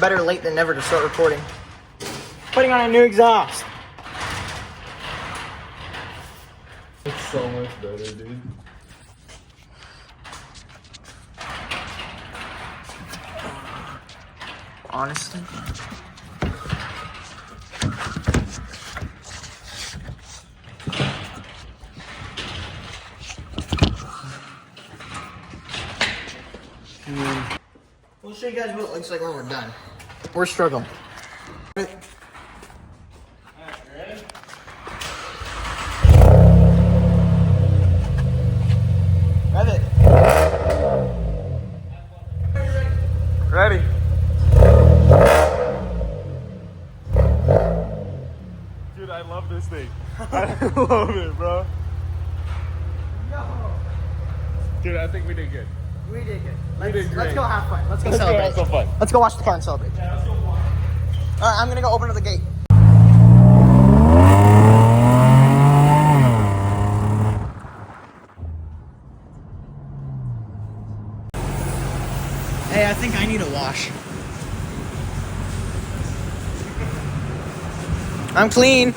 Better late than never to start recording. Putting on a new exhaust. It's so much better, dude. Honestly. We'll show you guys what it looks like when we're done. We're struggling. Ready? Rev it. Ready? Dude, I love this thing. I love it, bro. Dude, I think we did good. We did good. We did great. Let's go have fun. Let's go Let's go celebrate. have some fun. Let's go watch the car and celebrate. Yeah, let's go walk. Alright, I'm gonna go open up the gate. Hey, I think I need a wash. I'm clean.